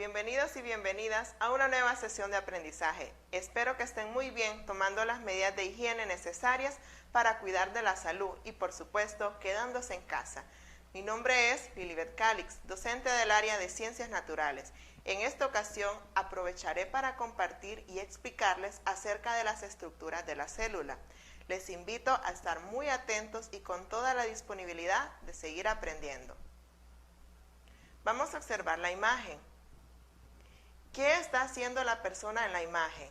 bienvenidos y bienvenidas a una nueva sesión de aprendizaje. Espero que estén muy bien tomando las medidas de higiene necesarias para cuidar de la salud y por supuesto quedándose en casa. Mi nombre es Lilibet Calix, docente del área de Ciencias Naturales. En esta ocasión aprovecharé para compartir y explicarles acerca de las estructuras de la célula. Les invito a estar muy atentos y con toda la disponibilidad de seguir aprendiendo. Vamos a observar la imagen. ¿Qué está haciendo la persona en la imagen?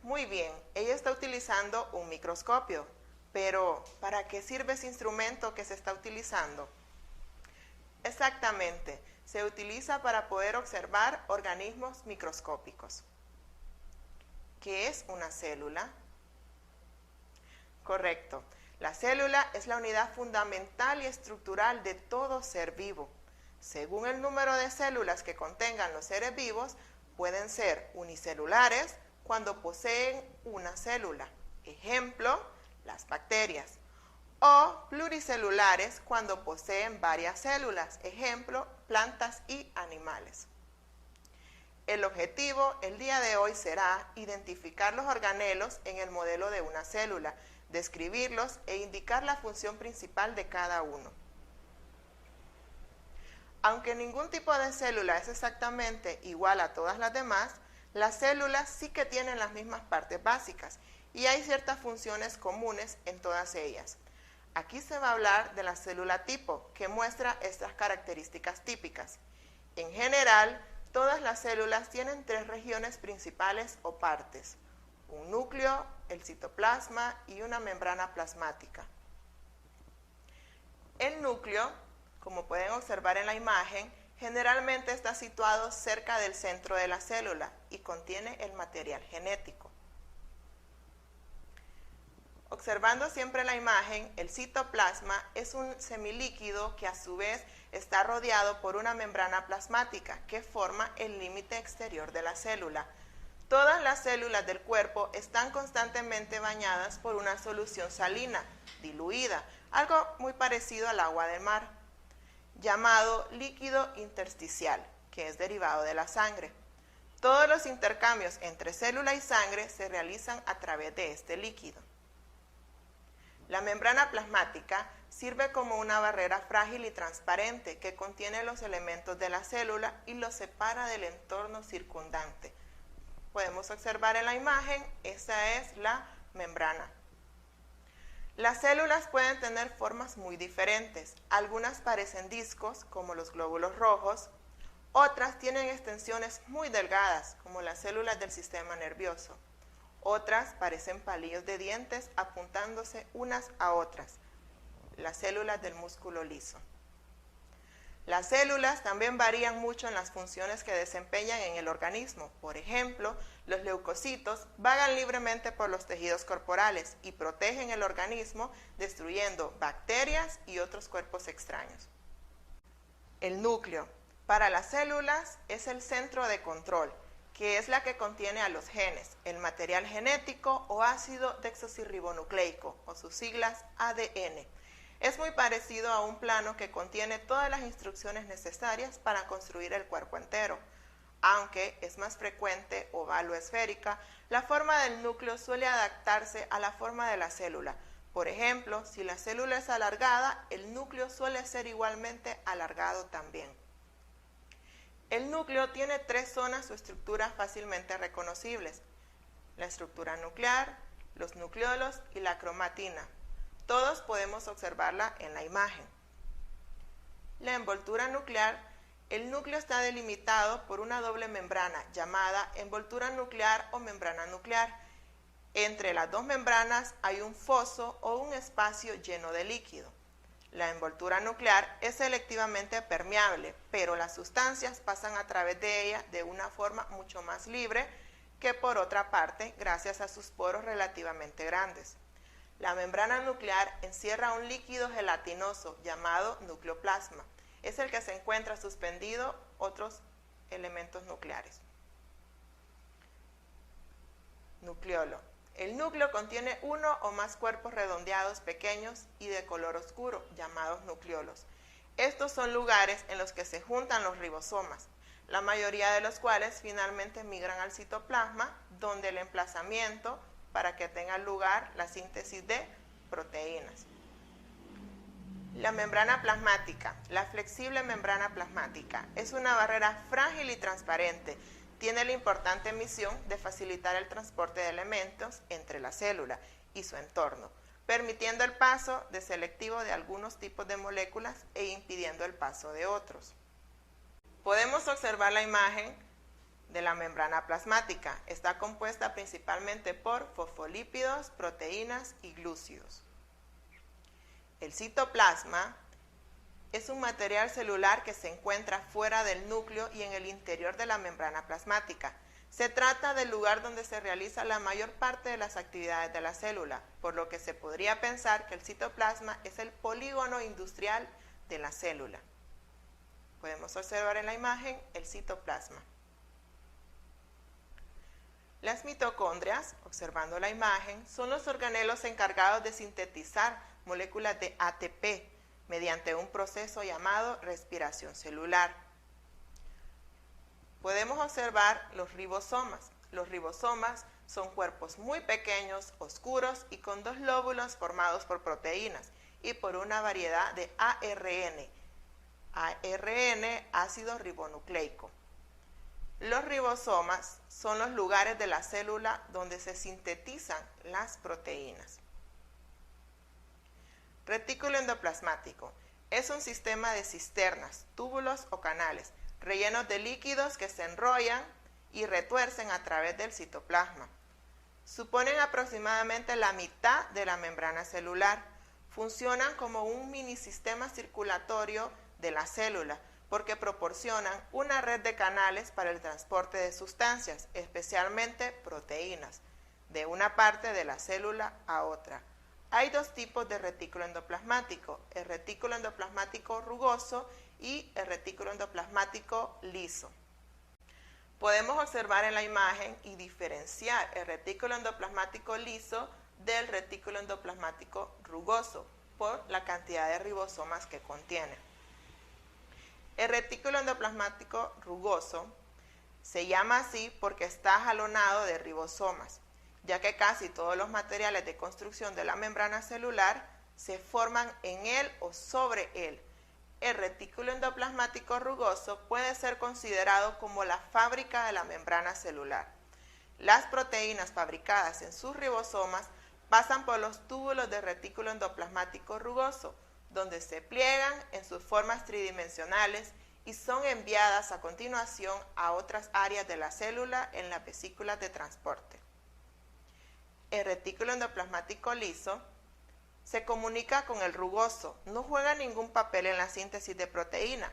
Muy bien, ella está utilizando un microscopio, pero ¿para qué sirve ese instrumento que se está utilizando? Exactamente, se utiliza para poder observar organismos microscópicos. ¿Qué es una célula? Correcto, la célula es la unidad fundamental y estructural de todo ser vivo. Según el número de células que contengan los seres vivos, pueden ser unicelulares cuando poseen una célula, ejemplo, las bacterias, o pluricelulares cuando poseen varias células, ejemplo, plantas y animales. El objetivo el día de hoy será identificar los organelos en el modelo de una célula, describirlos e indicar la función principal de cada uno. Aunque ningún tipo de célula es exactamente igual a todas las demás, las células sí que tienen las mismas partes básicas y hay ciertas funciones comunes en todas ellas. Aquí se va a hablar de la célula tipo, que muestra estas características típicas. En general, todas las células tienen tres regiones principales o partes: un núcleo, el citoplasma y una membrana plasmática. El núcleo, como pueden observar en la imagen, generalmente está situado cerca del centro de la célula y contiene el material genético. Observando siempre la imagen, el citoplasma es un semilíquido que a su vez está rodeado por una membrana plasmática que forma el límite exterior de la célula. Todas las células del cuerpo están constantemente bañadas por una solución salina, diluida, algo muy parecido al agua del mar, llamado líquido intersticial, que es derivado de la sangre. Todos los intercambios entre célula y sangre se realizan a través de este líquido. La membrana plasmática sirve como una barrera frágil y transparente que contiene los elementos de la célula y los separa del entorno circundante. Podemos observar en la imagen, esa es la membrana. Las células pueden tener formas muy diferentes. Algunas parecen discos, como los glóbulos rojos. Otras tienen extensiones muy delgadas, como las células del sistema nervioso. Otras parecen palillos de dientes apuntándose unas a otras, las células del músculo liso. Las células también varían mucho en las funciones que desempeñan en el organismo. Por ejemplo, los leucocitos vagan libremente por los tejidos corporales y protegen el organismo destruyendo bacterias y otros cuerpos extraños. El núcleo. Para las células es el centro de control, que es la que contiene a los genes, el material genético o ácido desoxirribonucleico, o sus siglas ADN. Es muy parecido a un plano que contiene todas las instrucciones necesarias para construir el cuerpo entero. Aunque es más frecuente oval o esférica, la forma del núcleo suele adaptarse a la forma de la célula. Por ejemplo, si la célula es alargada, el núcleo suele ser igualmente alargado también. El núcleo tiene tres zonas o estructuras fácilmente reconocibles: la estructura nuclear, los nucleolos y la cromatina. Todos podemos observarla en la imagen. La envoltura nuclear, el núcleo está delimitado por una doble membrana llamada envoltura nuclear o membrana nuclear. Entre las dos membranas hay un foso o un espacio lleno de líquido. La envoltura nuclear es selectivamente permeable, pero las sustancias pasan a través de ella de una forma mucho más libre que por otra parte, gracias a sus poros relativamente grandes. La membrana nuclear encierra un líquido gelatinoso llamado nucleoplasma. Es el que se encuentra suspendido otros elementos nucleares. Nucleolo. El núcleo contiene uno o más cuerpos redondeados pequeños y de color oscuro, llamados nucleolos. Estos son lugares en los que se juntan los ribosomas, la mayoría de los cuales finalmente migran al citoplasma, donde el emplazamiento para que tenga lugar la síntesis de proteínas. La membrana plasmática, la flexible membrana plasmática, es una barrera frágil y transparente. Tiene la importante misión de facilitar el transporte de elementos entre la célula y su entorno, permitiendo el paso de selectivo de algunos tipos de moléculas e impidiendo el paso de otros. Podemos observar la imagen de la membrana plasmática. Está compuesta principalmente por fosfolípidos, proteínas y glúcidos. El citoplasma es un material celular que se encuentra fuera del núcleo y en el interior de la membrana plasmática. Se trata del lugar donde se realiza la mayor parte de las actividades de la célula, por lo que se podría pensar que el citoplasma es el polígono industrial de la célula. Podemos observar en la imagen el citoplasma. Las mitocondrias, observando la imagen, son los organelos encargados de sintetizar moléculas de ATP mediante un proceso llamado respiración celular. Podemos observar los ribosomas. Los ribosomas son cuerpos muy pequeños, oscuros y con dos lóbulos formados por proteínas y por una variedad de ARN, ácido ribonucleico. Los ribosomas son los lugares de la célula donde se sintetizan las proteínas. Retículo endoplasmático es un sistema de cisternas, túbulos o canales rellenos de líquidos que se enrollan y retuercen a través del citoplasma. Suponen aproximadamente la mitad de la membrana celular. Funcionan como un minisistema circulatorio de la célula porque proporcionan una red de canales para el transporte de sustancias, especialmente proteínas, de una parte de la célula a otra. Hay dos tipos de retículo endoplasmático, el retículo endoplasmático rugoso y el retículo endoplasmático liso. Podemos observar en la imagen y diferenciar el retículo endoplasmático liso del retículo endoplasmático rugoso por la cantidad de ribosomas que contiene. El retículo endoplasmático rugoso se llama así porque está jalonado de ribosomas, ya que casi todos los materiales de construcción de la membrana celular se forman en él o sobre él. El retículo endoplasmático rugoso puede ser considerado como la fábrica de la membrana celular. Las proteínas fabricadas en sus ribosomas pasan por los túbulos de retículo endoplasmático rugoso, donde se pliegan en sus formas tridimensionales y son enviadas a continuación a otras áreas de la célula en las vesículas de transporte. El retículo endoplasmático liso se comunica con el rugoso, no juega ningún papel en la síntesis de proteína.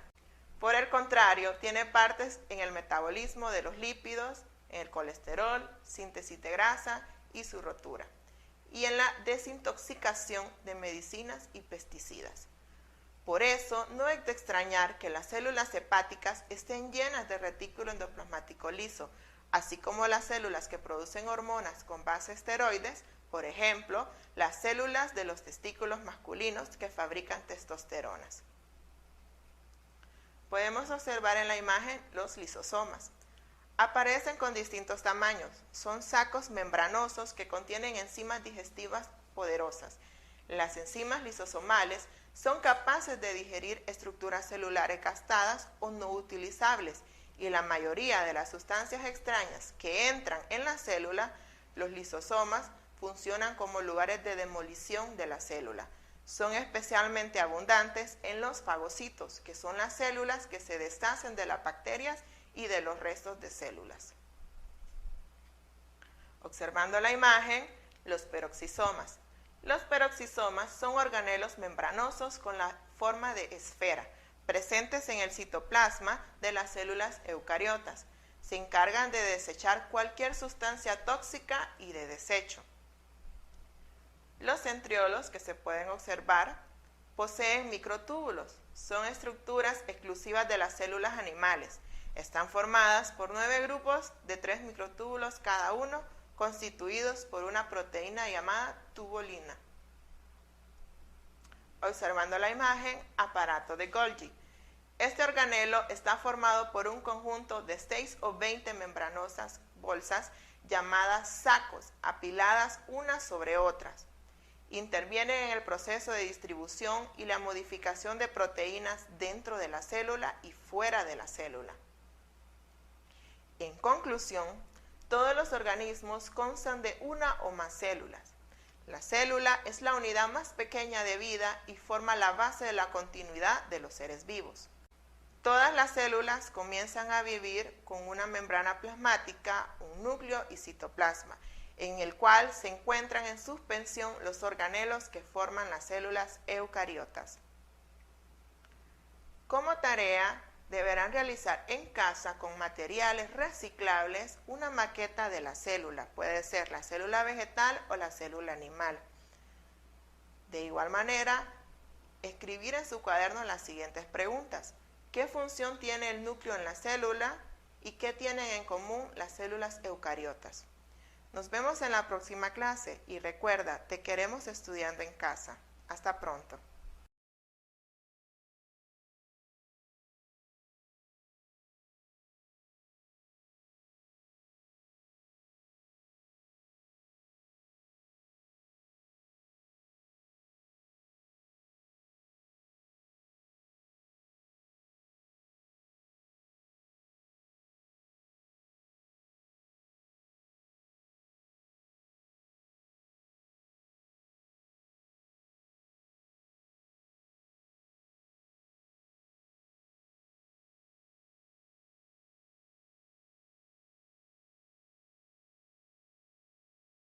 Por el contrario, tiene partes en el metabolismo de los lípidos, en el colesterol, síntesis de grasa y su rotura, y en la desintoxicación de medicinas y pesticidas. Por eso, no es de extrañar que las células hepáticas estén llenas de retículo endoplasmático liso, así como las células que producen hormonas con base esteroides, por ejemplo, las células de los testículos masculinos que fabrican testosteronas. Podemos observar en la imagen los lisosomas. Aparecen con distintos tamaños. Son sacos membranosos que contienen enzimas digestivas poderosas. Las enzimas lisosomales son capaces de digerir estructuras celulares gastadas o no utilizables, y la mayoría de las sustancias extrañas que entran en la célula, los lisosomas, funcionan como lugares de demolición de la célula. Son especialmente abundantes en los fagocitos, que son las células que se deshacen de las bacterias y de los restos de células. Observando la imagen, los peroxisomas. Los peroxisomas son organelos membranosos con la forma de esfera, presentes en el citoplasma de las células eucariotas. Se encargan de desechar cualquier sustancia tóxica y de desecho. Los centriolos, que se pueden observar, poseen microtúbulos. Son estructuras exclusivas de las células animales. Están formadas por 9 grupos de 3 microtúbulos cada uno, constituidos por una proteína llamada tubulina. Observando la imagen, aparato de Golgi. Este organelo está formado por un conjunto de 6 o 20 membranosas bolsas llamadas sacos, apiladas unas sobre otras. Intervienen en el proceso de distribución y la modificación de proteínas dentro de la célula y fuera de la célula. En conclusión, todos los organismos constan de una o más células. La célula es la unidad más pequeña de vida y forma la base de la continuidad de los seres vivos. Todas las células comienzan a vivir con una membrana plasmática, un núcleo y citoplasma, en el cual se encuentran en suspensión los organelos que forman las células eucariotas. Como tarea, deberán realizar en casa con materiales reciclables una maqueta de la célula, puede ser la célula vegetal o la célula animal. De igual manera, escribir en su cuaderno las siguientes preguntas. ¿Qué función tiene el núcleo en la célula y qué tienen en común las células eucariotas? Nos vemos en la próxima clase y recuerda, te queremos estudiando en casa. Hasta pronto.